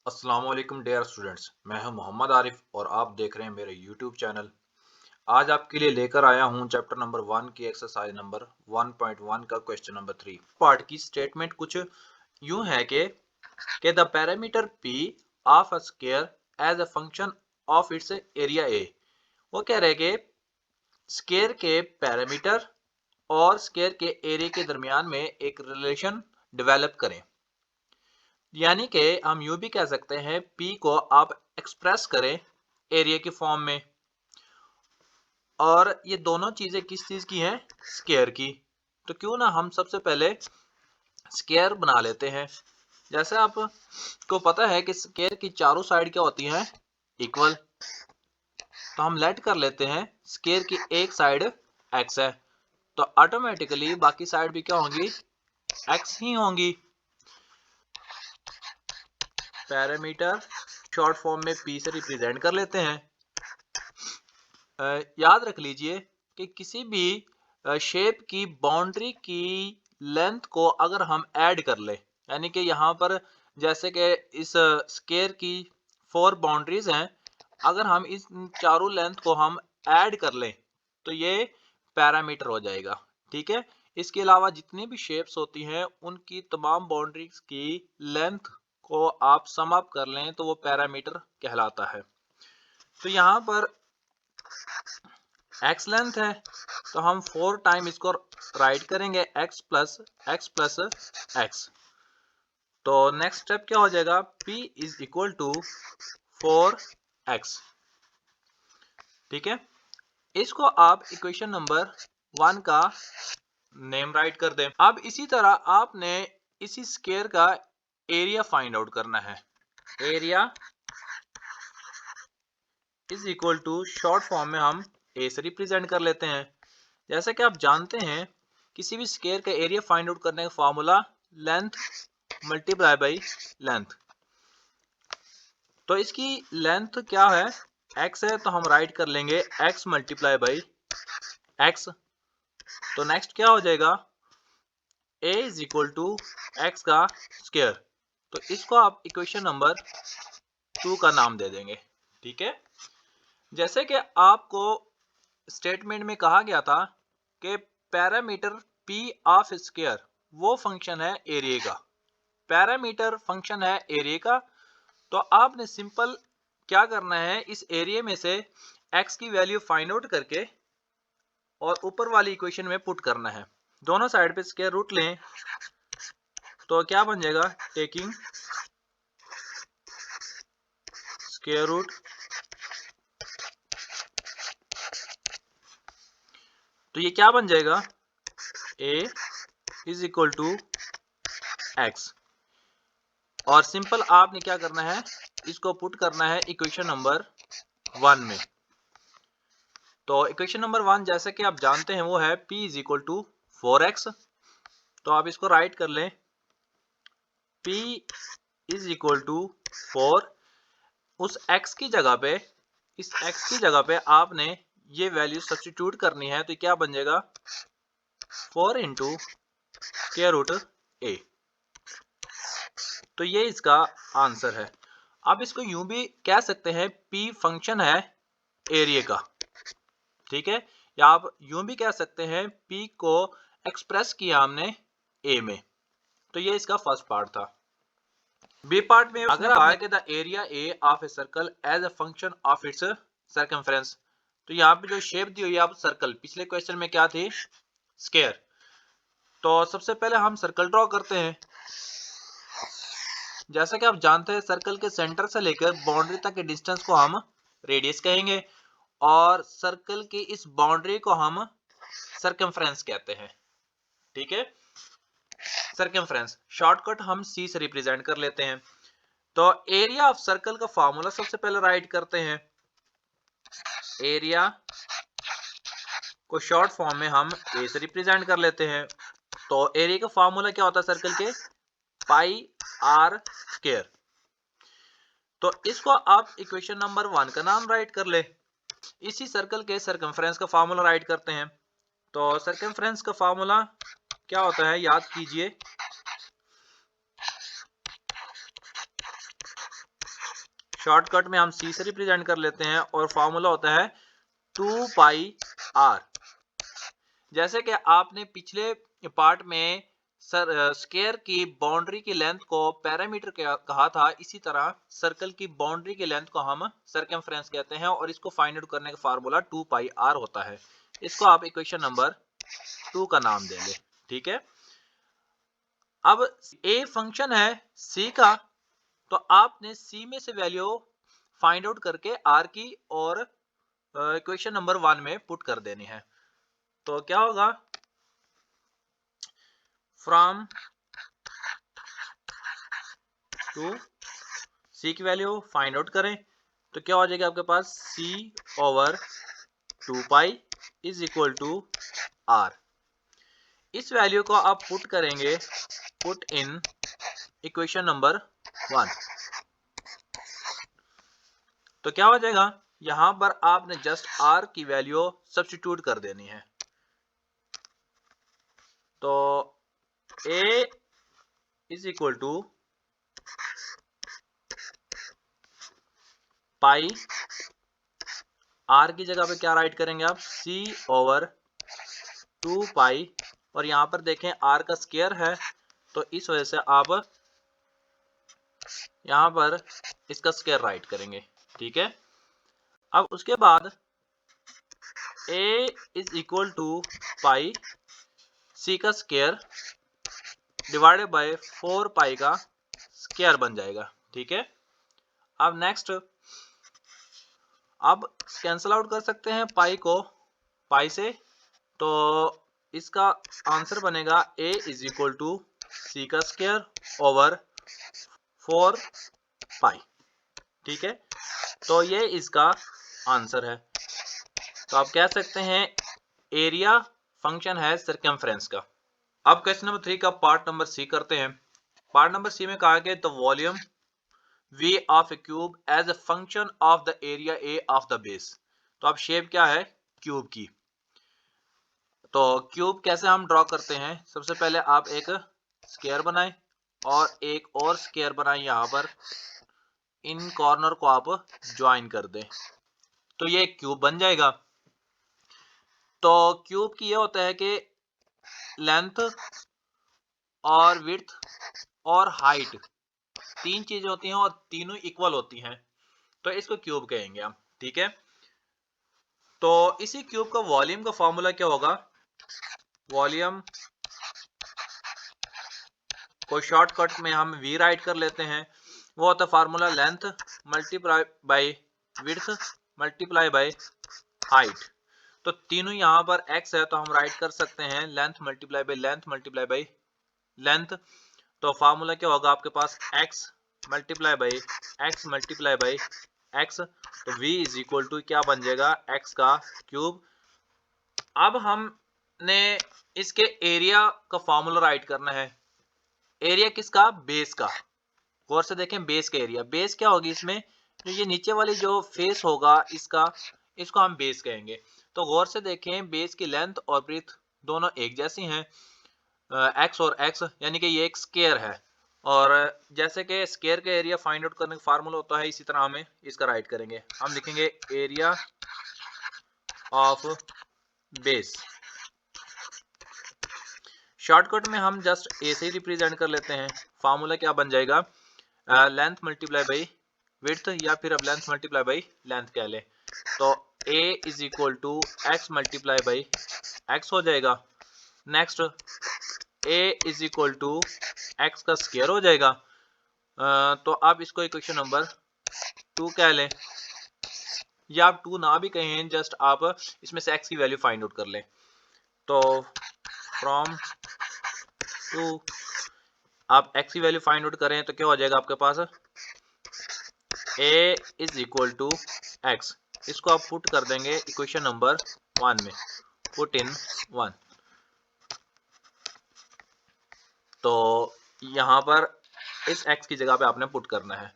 अस्सलाम वालेकुम dear students, मैं हूं मोहम्मद आरिफ और आप देख रहे हैं मेरे यूट्यूब चैनल। आज आपके लिए लेकर आया हूं चैप्टर नंबर 1 की एक्सरसाइज नंबर 1.1 का क्वेश्चन नंबर 3। पार्ट की स्टेटमेंट कुछ यूं है कि the parameter P of a square as a function of its area A. वो कह रहे हैं कि स्क्वायर के पैरामीटर और स्क्वायर के एरिया के दरमियान में एक रिलेशन डेवलप करें। यानी कि हम यूं भी कह सकते हैं P को आप एक्सप्रेस करें एरिया की फॉर्म में, और ये दोनों चीजें किस चीज की हैं? स्क्वायर की। तो क्यों ना हम सबसे पहले स्क्वायर बना लेते हैं। जैसे आपको पता है कि स्क्वायर की चारों साइड क्या होती हैं? इक्वल। तो हम लेट कर लेते हैं स्क्वायर की एक साइड x है, तो ऑटोमेटिकली बाकी साइड भी क्या होंगी? x ही होंगी। पैरामीटर शॉर्ट फॉर्म में p से रिप्रेजेंट कर लेते हैं। याद रख लीजिए कि किसी भी शेप की बाउंड्री की लेंथ को अगर हम ऐड कर ले, यानी कि यहाँ पर जैसे कि इस स्क्वायर की 4 बाउंड्रीज हैं, अगर हम इस चारों लेंथ को हम ऐड कर लें तो ये पैरामीटर हो जाएगा। ठीक है। इसके अलावा जितनी भी शेप्स होती हैं उनकी तमाम बाउंड्रीज की लेंथ को आप सम अप कर लें तो वो पैरामीटर कहलाता है। तो यहाँ पर x लेंथ है, तो हम 4 टाइम इसको राइट करेंगे x प्लस x। तो नेक्स्ट स्टेप क्या हो जाएगा? p is equal to 4x। ठीक है। इसको आप इक्वेशन नंबर 1 का नेम राइट कर दें। अब इसी तरह आपने इसी स्क्वायर का एरिया फाइंड आउट करना है। Area is equal to short form में हम a से रिप्रेजेंट कर लेते हैं। जैसा कि आप जानते हैं किसी भी स्क्वायर का एरिया फाइंड आउट करने का formula length multiply by length. तो इसकी लेंथ क्या है? x है, तो हम राइट कर लेंगे x मल्टीप्लाई बाई x। तो नेक्स्ट क्या हो जाएगा? a is equal to x का स्क्वायर। तो इसको आप इक्वेशन नंबर 2 का नाम दे देंगे। ठीक है। जैसे कि आपको स्टेटमेंट में कहा गया था कि पैरामीटर p ऑफ स्क्वायर वो फंक्शन है एरिया का। पैरामीटर फंक्शन है एरिया का, तो आपने सिंपल क्या करना है, इस एरिया में से x की वैल्यू फाइंड आउट करके और ऊपर वाली इक्वेशन में पुट करना है। दोनों साइड पे स्क्वायर रूट लें तो क्या बन जाएगा? टेकिंग स्क्वायर रूट, तो ये क्या बन जाएगा? a is equal to x। और सिंपल आपने क्या करना है, इसको पुट करना है इक्वेशन नंबर 1 में। तो इक्वेशन नंबर 1 जैसे कि आप जानते हैं वो है p is equal to 4x। तो आप इसको राइट कर लें p इज इक्वल टू 4। उस x की जगह पे, इस x की जगह पे आपने ये वैल्यू सब्स्टिट्यूट करनी है, तो क्या बन जाएगा? 4 इंटू स्क्वायर रूट a। तो ये इसका आंसर है। आप इसको यूं भी कह सकते हैं p फंक्शन है एरिया का। ठीक है। या आप यूं भी कह सकते हैं p को एक्सप्रेस किया हमने a में। तो ये इसका फर्स्ट पार्ट था। बी पार्ट में अगर कहा कि the area A of a circle as a function of its circumference, तो यहाँ पे जो शेप दी हुई है आप सर्कल, पिछले क्वेश्चन में क्या थी? स्क्वायर। तो सबसे पहले हम सर्कल ड्रॉ करते हैं। जैसा कि आप जानते हैं सर्कल के सेंटर से लेकर बाउंड्री तक के डिस्टेंस को हम रेडियस कहेंगे, और सर्कल की इस बाउंड्री को हम सर्कमफ्रेंस कहते हैं। ठीक है। सर्कमफ्रेंस शॉर्टकट हम सी से रिप्रेजेंट कर लेते हैं। तो एरिया ऑफ सर्कल का फार्मूला सबसे पहले राइट करते हैं। एरिया को शॉर्ट फॉर्म में हम ए से रिप्रेजेंट कर लेते हैं। तो एरिया का फार्मूला क्या होता है सर्कल के? पाई आर स्क्वायर। तो इसको आप इक्वेशन नंबर 1 का नाम राइट कर ले। इसी सर्कल के सर्कमफ्रेंस का फार्मूला राइट करते हैं। तो सर्कमफ्रेंस का फार्मूला क्या होता है? याद कीजिए, शॉर्टकट में हम c से रिप्रेजेंट कर लेते हैं और फॉर्मूला होता है 2 पाई r। जैसे कि आपने पिछले पार्ट में स्केयर की बाउंड्री की लेंथ को पैरामीटर कहा था, इसी तरह सर्कल की बाउंड्री की लेंथ को हम सर्कमफ्रेंस कहते हैं और इसको फाइंड आउट करने का फार्मूला 2 पाई r होता है। इसको आप इक्वेशन नंबर 2 का नाम दे लें। ठीक है, अब a फंक्शन है c का, तो आपने c में से वैल्यू फाइंड आउट करके r की और इक्वेशन नंबर 1 में पुट कर देनी है। तो क्या होगा, फ्रॉम टू c की वैल्यू फाइंड आउट करें तो क्या हो जाएगा आपके पास, c over 2 pi is equal to r। इस वैल्यू को आप पुट करेंगे, पुट इन इक्वेशन नंबर 1, तो क्या हो जाएगा, यहां पर आपने जस्ट r की वैल्यू सब्स्टिट्यूट कर देनी है। तो a is equal to pi, r की जगह पे क्या राइट करेंगे आप, c ओवर 2 पाई, और यहां पर देखें r का स्क्वायर है तो इस वजह से आप यहां पर इसका स्क्वायर राइट करेंगे। ठीक है, अब उसके बाद a is equal to pi c का स्क्वायर डिवाइडेड बाय 4 पाई का स्क्वायर बन जाएगा। ठीक है, अब नेक्स्ट, अब कैंसल आउट कर सकते हैं पाई को पाई से, तो इसका आंसर बनेगा a is equal to c का स्क्वायर ओवर 4 पाई। ठीक है, तो ये इसका आंसर है। तो आप कह सकते हैं एरिया फंक्शन है सर्कमफ्रेंस का। अब क्वेश्चन नंबर 3 का पार्ट नंबर सी करते हैं। पार्ट नंबर सी में कहा गया the volume v of a cube as a function of the area a of the base. तो अब शेप क्या है, क्यूब की। तो क्यूब कैसे हम ड्रॉ करते हैं, सबसे पहले आप एक स्क्वायर बनाएं और एक और स्क्वायर बनाएं, यहां पर इन कॉर्नर को आप ज्वाइन कर दें तो ये क्यूब बन जाएगा। तो क्यूब की ये होता है कि लेंथ और विड्थ और हाइट 3 चीजें होती हैं और तीनों इक्वल होती हैं, तो इसको क्यूब कहेंगे हम। ठीक है, तो इसी क्यूब का वॉल्यूम का फॉर्मूला क्या होगा, वॉल्यूम को शॉर्टकट में हम v राइट कर लेते हैं, वो होता है formula length multiply by width multiply by height. तो तीनों यहाँ पर x है तो हम राइट कर सकते हैं length multiply by length multiply by length. तो फार्मूला क्या होगा आपके पास, x मल्टीप्लाई बाय x, तो v इज इक्वल टू क्या बन जाएगा, x का क्यूब। अब हमने इसके एरिया का फॉर्मूला राइट करना है। एरिया किसका, बेस का। गौर से देखें बेस का एरिया, बेस क्या होगी इसमें, जो ये नीचे वाली जो फेस होगा इसका, इसको हम बेस कहेंगे। तो गौर से देखें बेस की लेंथ और ब्रेथ दोनों एक जैसी हैं, एक्स और एक्स, यानी कि ये एक स्क्वायर है। और जैसे कि स्क्वायर का एरिया फाइंड आउट करने का फार्मूला होता है, इसी तरह हमें इसका राइट करेंगे। हम लिखेंगे एरिया ऑफ बेस। शॉर्टकट में हम जस्ट ए से ही रिप्रेजेंट कर लेते हैं। फार्मूला क्या बन जाएगा, लेंथ मल्टीप्लाई बाई विड्थ, या फिर अब लेंथ मल्टीप्लाई बाई लेंथ कह ले, तो a is equal to X multiply by X हो जाएगा। Next a is equal to X का स्क्वायर हो जाएगा। तो आप इसको इक्वेशन नंबर 2 कह लें, या आप 2 ना भी कहें, जस्ट आप इसमें से x की वैल्यू फाइंड आउट कर लें। तो फ्रॉम 2 आप x की वैल्यू फाइंड आउट करें तो क्या हो जाएगा आपके पास, a is equal to x। इसको आप पुट कर देंगे इक्वेशन नंबर 1 में, पुट इन 1। तो यहां पर इस x की जगह पे आपने पुट करना है।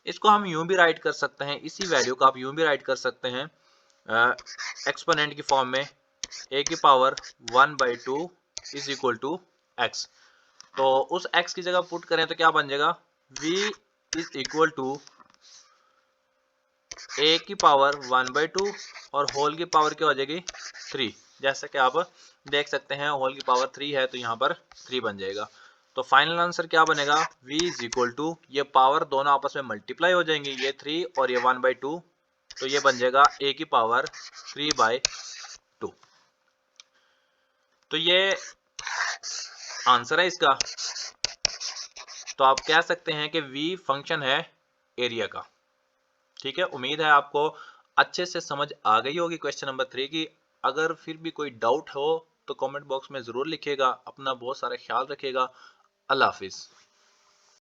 इसको हम यूं भी राइट कर सकते हैं, इसी वैल्यू को आप यूं भी राइट कर सकते हैं एक्सपोनेंट की फॉर्म में, a की power 1/2 is equal to x। तो उस x की जगह पुट करें तो क्या बन जाएगा, v is equal to a की पावर 1/2 और होल की पावर क्या हो जाएगी 3। जैसे कि आप देख सकते हैं होल की पावर 3 है तो यहाँ पर 3 बन जाएगा। तो फाइनल आंसर क्या बनेगा, v इज इक्वल टू, ये पावर दोनों आपस में मल्टीप्लाई हो जाएंगी, ये 3 और ये 1/2, तो ये बन जाएगा a की पावर 3/2। तो ये आंसर है इसका। तो आप कह सकते हैं कि v फंक्शन है एरिया का। ठीक है, उम्मीद है आपको अच्छे से समझ आ गई होगी क्वेश्चन नंबर 3 की। अगर फिर भी कोई डाउट हो तो कमेंट बॉक्स में ज़रूर लिखिएगा। अपना बहुत सारा ख्याल रखिएगा। अल्लाह हाफिज़।